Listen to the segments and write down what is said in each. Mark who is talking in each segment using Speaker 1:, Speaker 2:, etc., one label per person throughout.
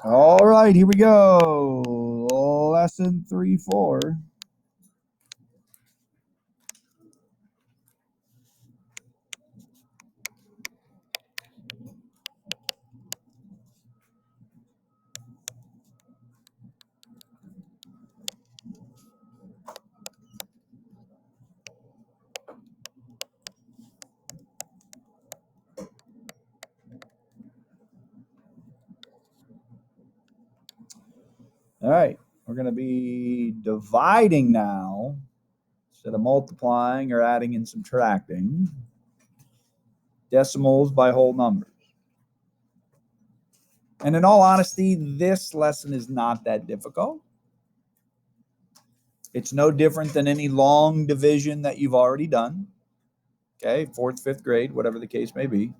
Speaker 1: All right, here we go. Lesson 3-4. All right, we're going to be dividing now instead of multiplying or adding and subtracting decimals by whole numbers. And in all honesty, this lesson is not that difficult. It's no different than any long division that you've already done. Okay, fourth, fifth grade, whatever the case may be.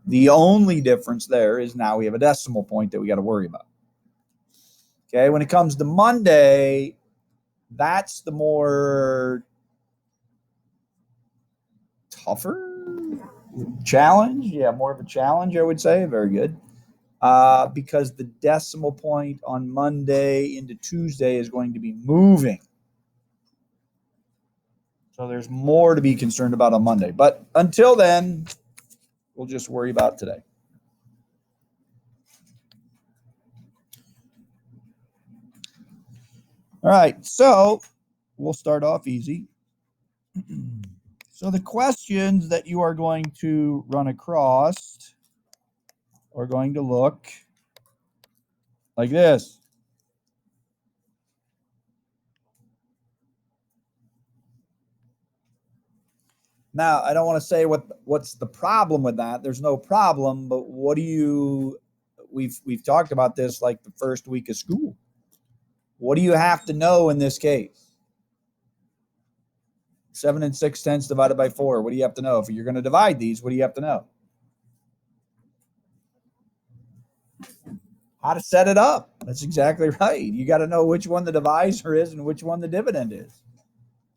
Speaker 1: The only difference there is now we have a decimal point that we got to worry about. Okay, when it comes to Monday, that's the more tougher challenge. Yeah, more of a challenge, I would say. Very good. Because the decimal point on Monday into Tuesday is going to be moving. So there's more to be concerned about on Monday. But until then, we'll just worry about today. All right, so we'll start off easy. So the questions that you are going to run across are going to look like this. Now, I don't want to say what's the problem with that. There's no problem, but what do you we've talked about this like the first week of school. What do you have to know in this case? 7 6/10 divided by 4. What do you have to know? If you're going to divide these, what do you have to know? How to set it up. That's exactly right. You got to know which one the divisor is and which one the dividend is.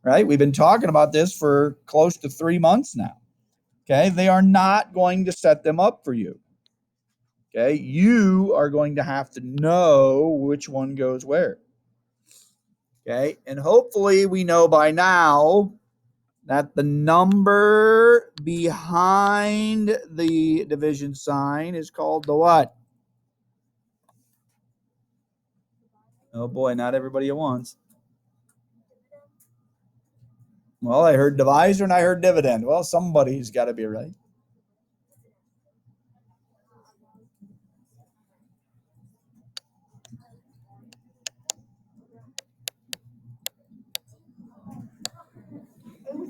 Speaker 1: Right? We've been talking about this for close to 3 months now. Okay? They are not going to set them up for you. Okay? You are going to have to know which one goes where. Okay? And hopefully we know by now that the number behind the division sign is called the what? Oh boy, not everybody at once. Well, I heard divisor and I heard dividend. Well, somebody's got to be right.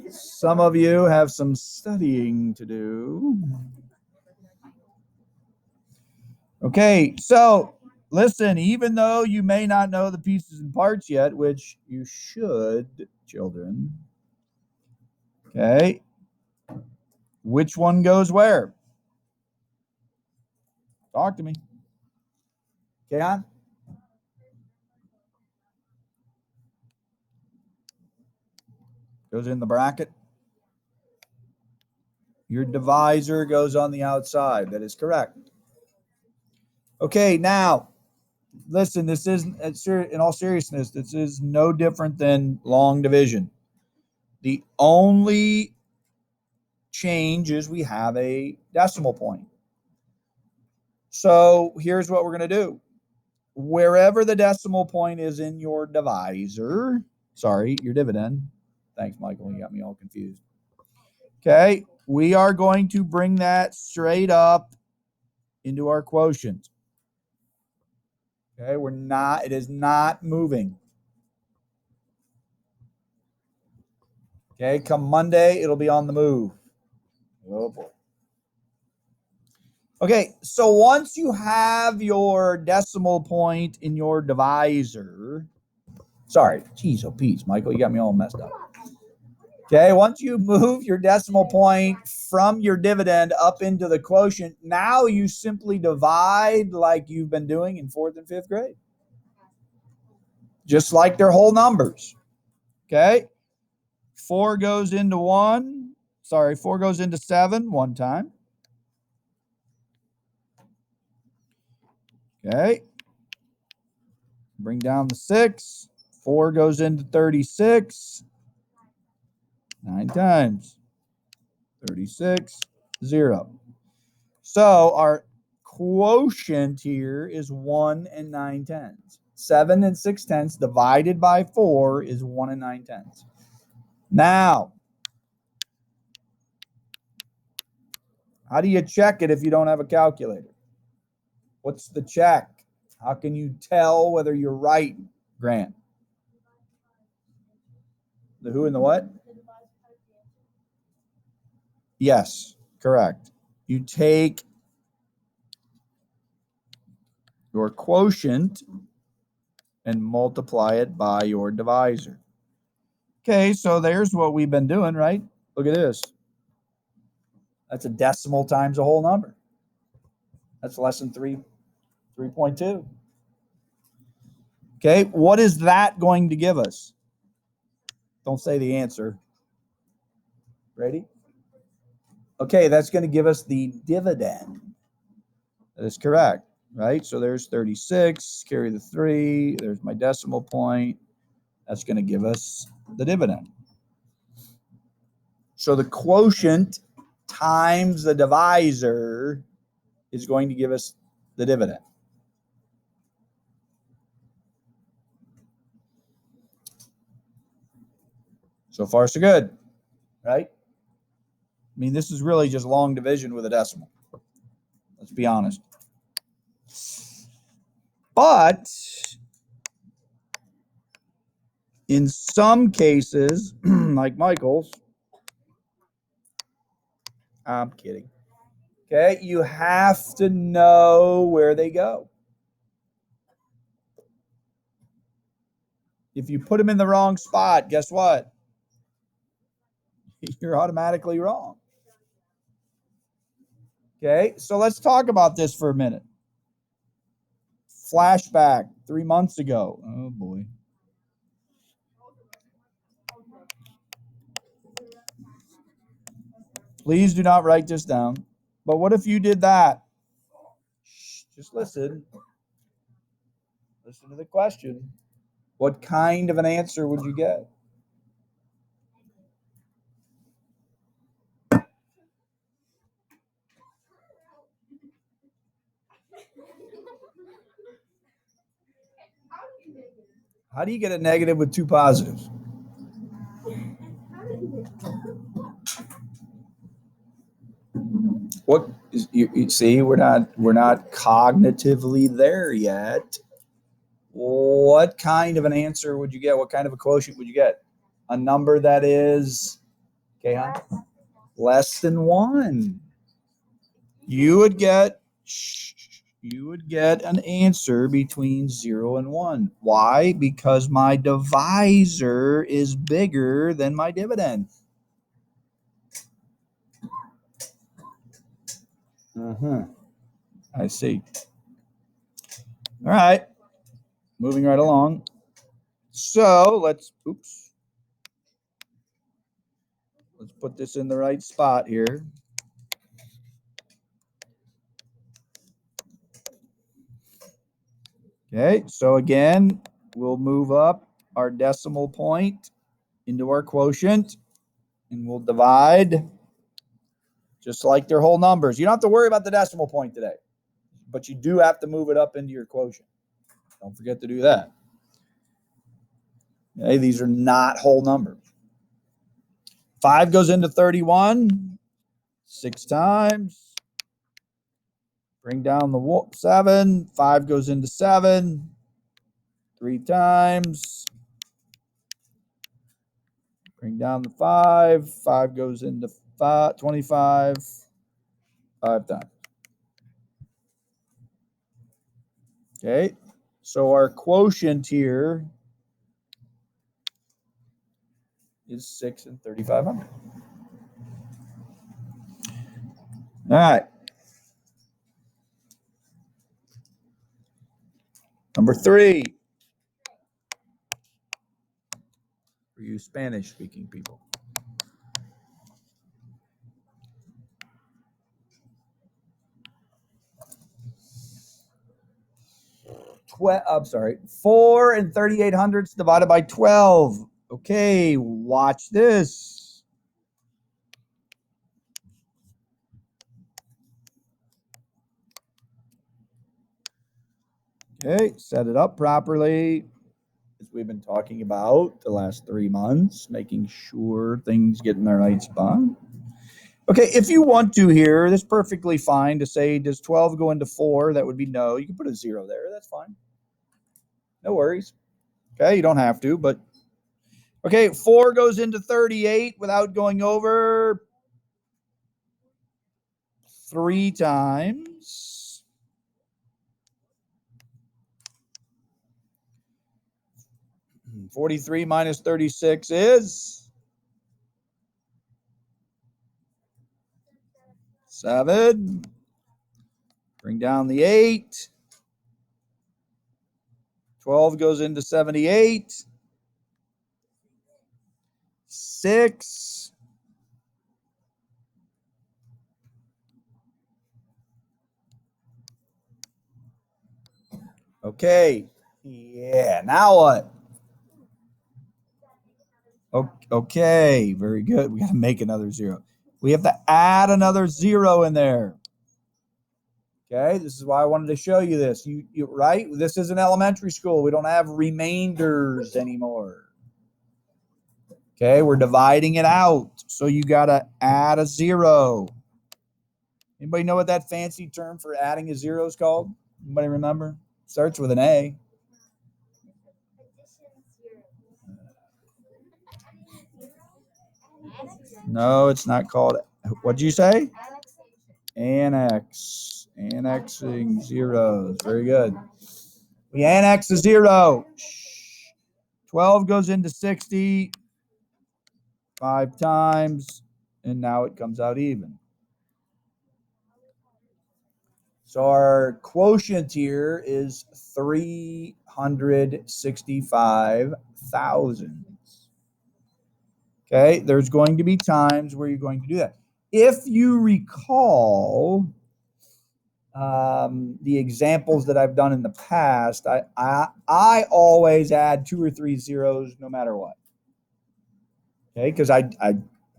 Speaker 1: Some of you have some studying to do. Okay, so listen, even though you may not know the pieces and parts yet, which you should, children, okay, which one goes where? Talk to me. Okay, on? Goes in the bracket. Your divisor goes on the outside. That is correct. Okay, now, listen, this isn't, in all seriousness, this is no different than long division. The only change is we have a decimal point. So here's what we're going to do. Wherever the decimal point is in your divisor, sorry, your dividend. Thanks, Michael. You got me all confused. Okay, we are going to bring that straight up into our quotient. Okay, it is not moving. Okay, come Monday, it'll be on the move. Oh boy. Okay, so once you have your decimal point in your divisor, sorry, geez, oh Pete, Michael, you got me all messed up. Okay, once you move your decimal point from your dividend up into the quotient, now you simply divide like you've been doing in 4th and 5th grade. Just like they're whole numbers. Okay, 4 goes into 1. Sorry, 4 goes into 7 one time. Okay. Bring down the 6. 4 goes into 36. 9 times. 36, 0. So our quotient here is 1 and 9 tenths. 7 and 6 tenths divided by 4 is 1 and 9 tenths. Now, how do you check it if you don't have a calculator? What's the check? How can you tell whether you're right, Grant? The who and the what? Yes, correct. You take your quotient and multiply it by your divisor. Okay, so there's what we've been doing, right? Look at this. That's a decimal times a whole number. That's less than 3.2. Okay, what is that going to give us? Don't say the answer. Ready? Okay, that's going to give us the dividend. That is correct, right? So there's 36, carry the 3, there's my decimal point. That's going to give us the dividend. So the quotient times the divisor is going to give us the dividend. So far, so good, right? I mean, this is really just long division with a decimal. Let's be honest. But in some cases, like Michael's, I'm kidding. Okay, you have to know where they go. If you put them in the wrong spot, guess what? You're automatically wrong. Okay, so let's talk about this for a minute. Flashback 3 months ago. Oh boy. Please do not write this down. But what if you did that? Shh, just listen. Listen to the question. What kind of an answer would you get? How do you get a negative with 2 positives? What is, you see, we're not cognitively there yet. What kind of an answer would you get? What kind of a quotient would you get? A number that is, okay, huh? Less than 1. You would get an answer between 0 and 1. Why? Because my divisor is bigger than my dividend. I see. All right. Moving right along. So let's put this in the right spot here. Okay, so again, we'll move up our decimal point into our quotient, and we'll divide just like their whole numbers. You don't have to worry about the decimal point today, but you do have to move it up into your quotient. Don't forget to do that. Okay, these are not whole numbers. 5 goes into 31 6 times. Bring down the 7. 5 goes into 7 3 times. Bring down the 5. 5 goes into 25 5 times. Okay, so our quotient here is 6 and 3,500. All right. Number 3. For you Spanish-speaking people. 4 and 3800ths divided by 12. Okay, watch this. Okay, set it up properly. As we've been talking about the last 3 months, making sure things get in the right spot. Okay, if you want to here, that's perfectly fine to say, does 12 go into 4? That would be no. You can put a 0 there. That's fine. No worries. Okay, you don't have to, but okay, 4 goes into 38 without going over 3 times. 43 minus 36 is 7. Bring down the 8. 12 goes into 78. 6. Okay. Yeah. Now what? Okay. Very good. We got to make another 0. We have to add another 0 in there. Okay. This is why I wanted to show you this. You right? This isn't elementary school. We don't have remainders anymore. Okay. We're dividing it out. So you got to add a 0. Anybody know what that fancy term for adding a 0 is called? Anybody remember? Starts with an A. No, it's not called. What'd you say? Annex. Annexing zeros. Very good. We annex a 0. 12 goes into 60 5 times, and now it comes out even. So our quotient here is 365,000. Okay, there's going to be times where you're going to do that. If you recall the examples that I've done in the past, I always add 2 or 3 zeros no matter what. Okay, because I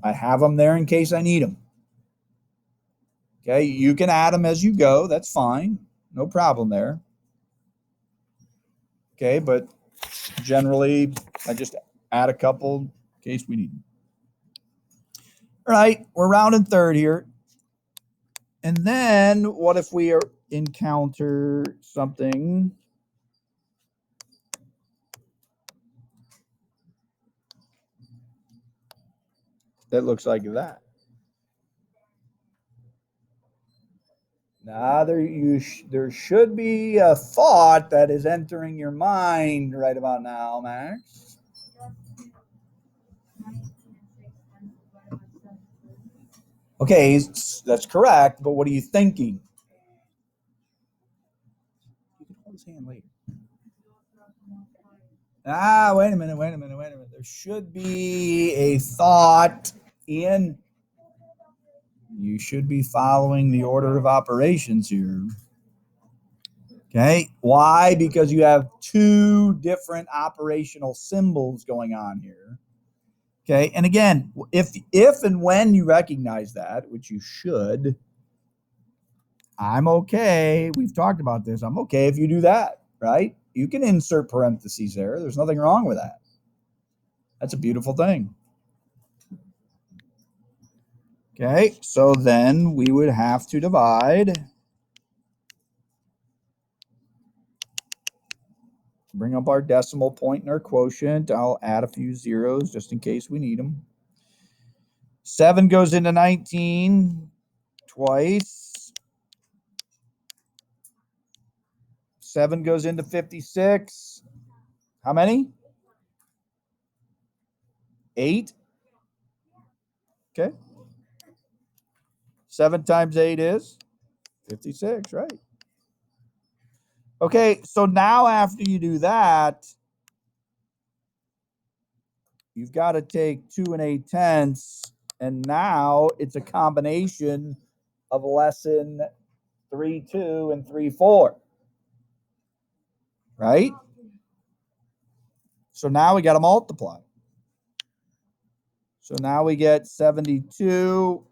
Speaker 1: have them there in case I need them. Okay, you can add them as you go. That's fine. No problem there. Okay, but generally I just add a couple in case we need them. All right, we're rounding third here. And then what if we encounter something that looks like that? Now there should be a thought that is entering your mind right about now, Max. Okay, that's correct, but what are you thinking? You can hold his hand later. Wait a minute. There should be a thought in. You should be following the order of operations here. Okay, why? Because you have 2 different operational symbols going on here. Okay, and again, if and when you recognize that, which you should, I'm okay. We've talked about this. I'm okay if you do that, right? You can insert parentheses there. There's nothing wrong with that. That's a beautiful thing. Okay, so then we would have to divide. Bring up our decimal point and our quotient. I'll add a few zeros just in case we need them. 7 goes into 19 twice. 7 goes into 56. How many? 8. Okay. 7 times 8 is 56, right? Okay, so now after you do that, you've got to take 2 and 8/10, and now it's a combination of lesson 3-2 and 3-4. right? So now we got to multiply. So now we get 72,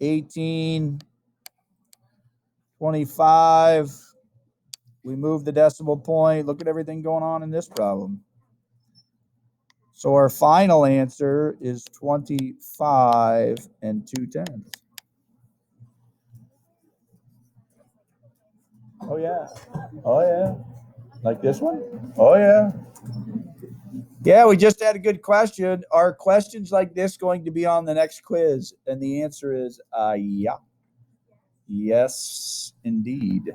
Speaker 1: 18, 25. We move the decimal point. Look at everything going on in this problem. So our final answer is 25 and 2/10. Oh, yeah. Oh, yeah. Like this one? Oh, yeah. Yeah, we just had a good question. Are questions like this going to be on the next quiz? And the answer is yeah. Yes, indeed.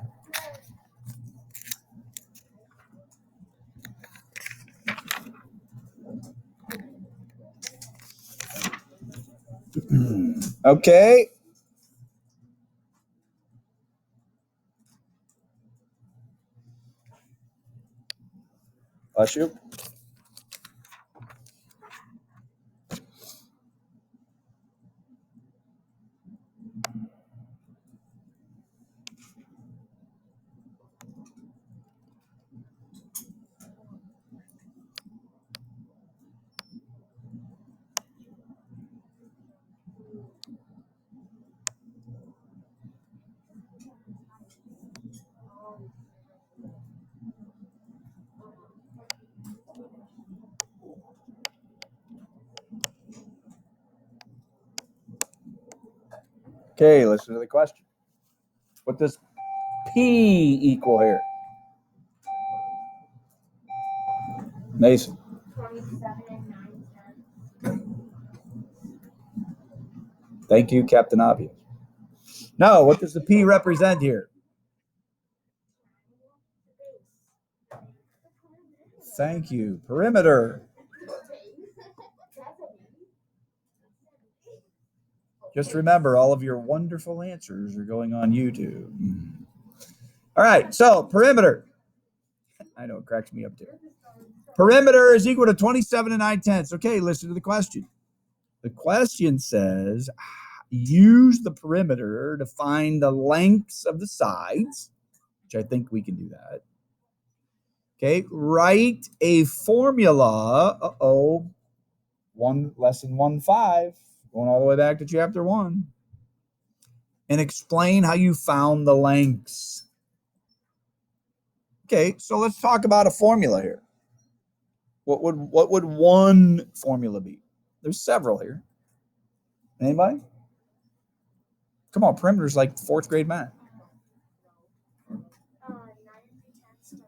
Speaker 1: Okay. Bless you. Okay, listen to the question. What does P equal here? Mason.
Speaker 2: 27 and 9/10.
Speaker 1: Thank you, Captain Obvious. No, what does the P represent here? Thank you. Perimeter. Just remember, all of your wonderful answers are going on YouTube. All right, so perimeter. I know it cracks me up too. Perimeter is equal to 27 and 9/10. Okay, listen to the question. The question says, use the perimeter to find the lengths of the sides, which I think we can do that. Okay, write a formula. Lesson 1.5, going all the way back to chapter 1. And explain how you found the lengths. Okay, so let's talk about a formula here. What would one formula be? There's several here. Anybody? Come on, perimeter is like fourth grade math.
Speaker 2: 9 3/10.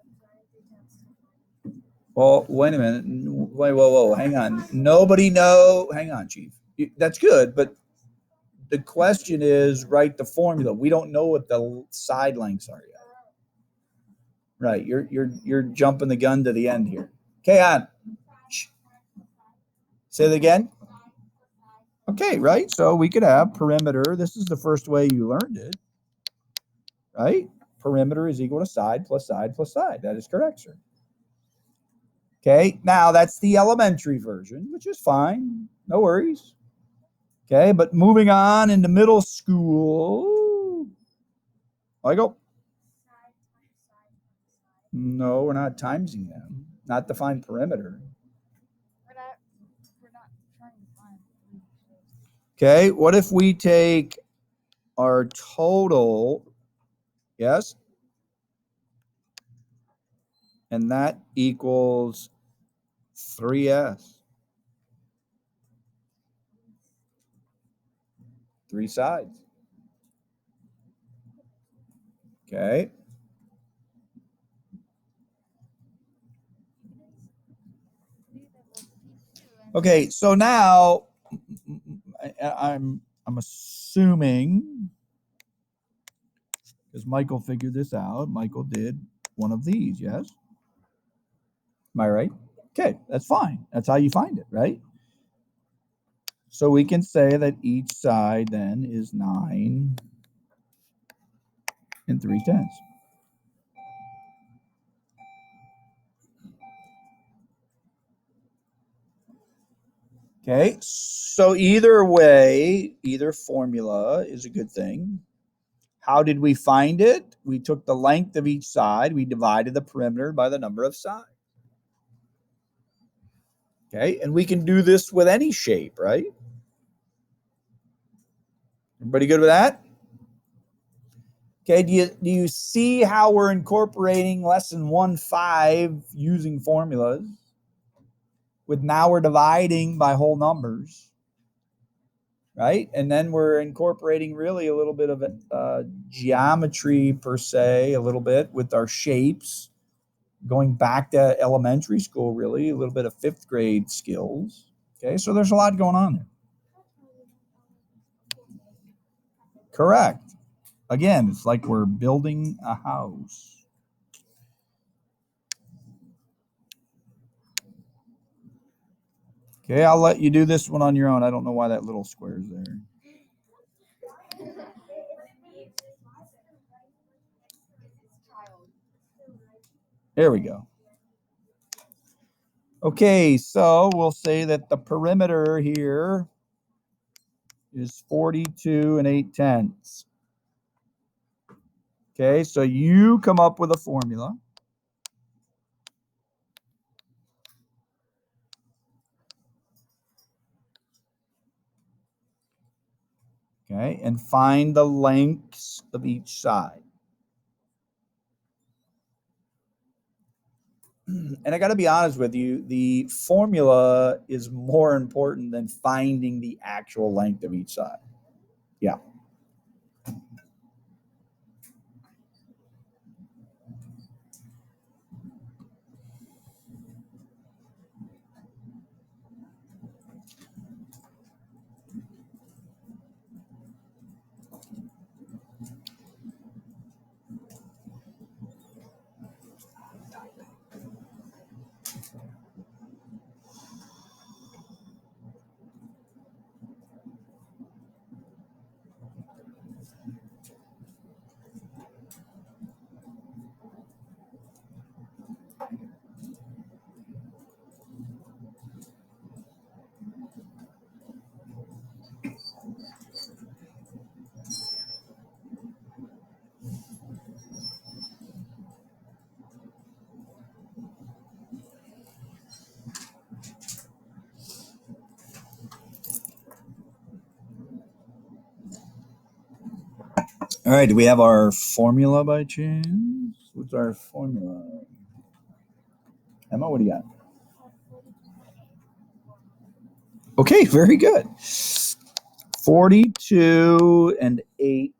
Speaker 1: Well, wait a minute. Whoa. Hang on. Nobody know. Hang on, Chief. That's good, but the question is write the formula. We don't know what the side lengths are yet. Right. You're jumping the gun to the end here. Okay, on. Say that again. Okay, right. So we could have perimeter. This is the first way you learned it. Right? Perimeter is equal to side plus side plus side. That is correct, sir. Okay, now that's the elementary version, which is fine. No worries. Okay, but moving on into middle school. Michael? No, we're not timesing them. Not to find perimeter.
Speaker 2: We're not trying to find.
Speaker 1: Okay, what if we take our total, yes? And that equals 3S. 3 sides. Okay. Okay, so now I'm assuming, because Michael figured this out, Michael did one of these, yes? Am I right? Okay, that's fine. That's how you find it, right? So we can say that each side then is 9 and 3/10. Okay, so either way, either formula is a good thing. How did we find it? We took the length of each side. We divided the perimeter by the number of sides. Okay, and we can do this with any shape, right? Everybody good with that? Okay, do you see how we're incorporating lesson 1.5 using formulas? With now we're dividing by whole numbers, right? And then we're incorporating really a little bit of geometry per se, a little bit with our shapes, going back to elementary school, really, a little bit of 5th grade skills. Okay, so there's a lot going on there. Correct. Again, it's like we're building a house. Okay, I'll let you do this one on your own. I don't know why that little square is there. There we go. Okay, so we'll say that the perimeter here is 42 8/10. Okay, so you come up with a formula. Okay, and find the lengths of each side. And I got to be honest with you, the formula is more important than finding the actual length of each side. Yeah. All right, do we have our formula by chance? What's our formula? Emma, what do you got? Okay, very good. 42 8/10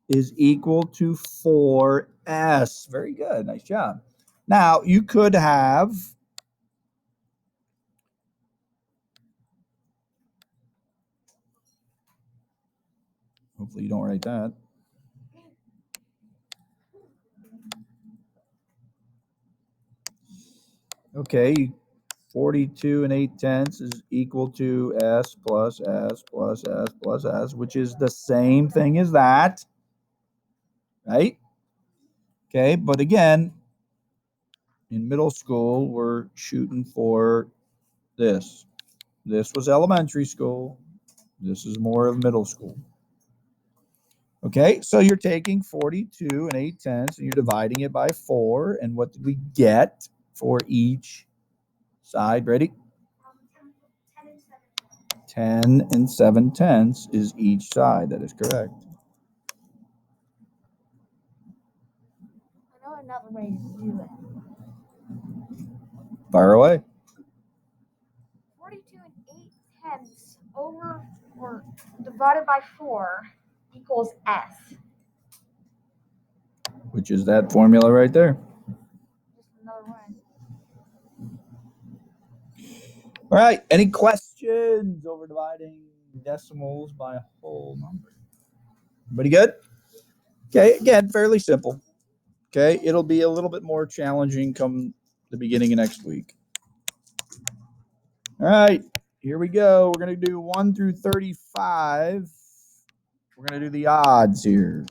Speaker 1: is equal to 4s. Very good, nice job. Now, you could have hopefully you don't write that. Okay, 42 8/10 is equal to s plus s plus s plus s, which is the same thing as that, right? Okay, but again, in middle school, we're shooting for this. This was elementary school. This is more of middle school. Okay, so you're taking 42 8/10 and you're dividing it by 4. And what did we get for each side? Ready? 10 7/10 is each side. That is correct.
Speaker 2: I know another way to do it.
Speaker 1: Fire away.
Speaker 2: 42 8/10 over or divided by 4 equals S.
Speaker 1: Which is that formula right there.
Speaker 2: Just another way.
Speaker 1: All right. Any questions over dividing decimals by a whole number? Everybody good? Okay. Again, fairly simple. Okay. It'll be a little bit more challenging come the beginning of next week. All right. Here we go. We're going to do 1 through 35. We're going to do the odds here.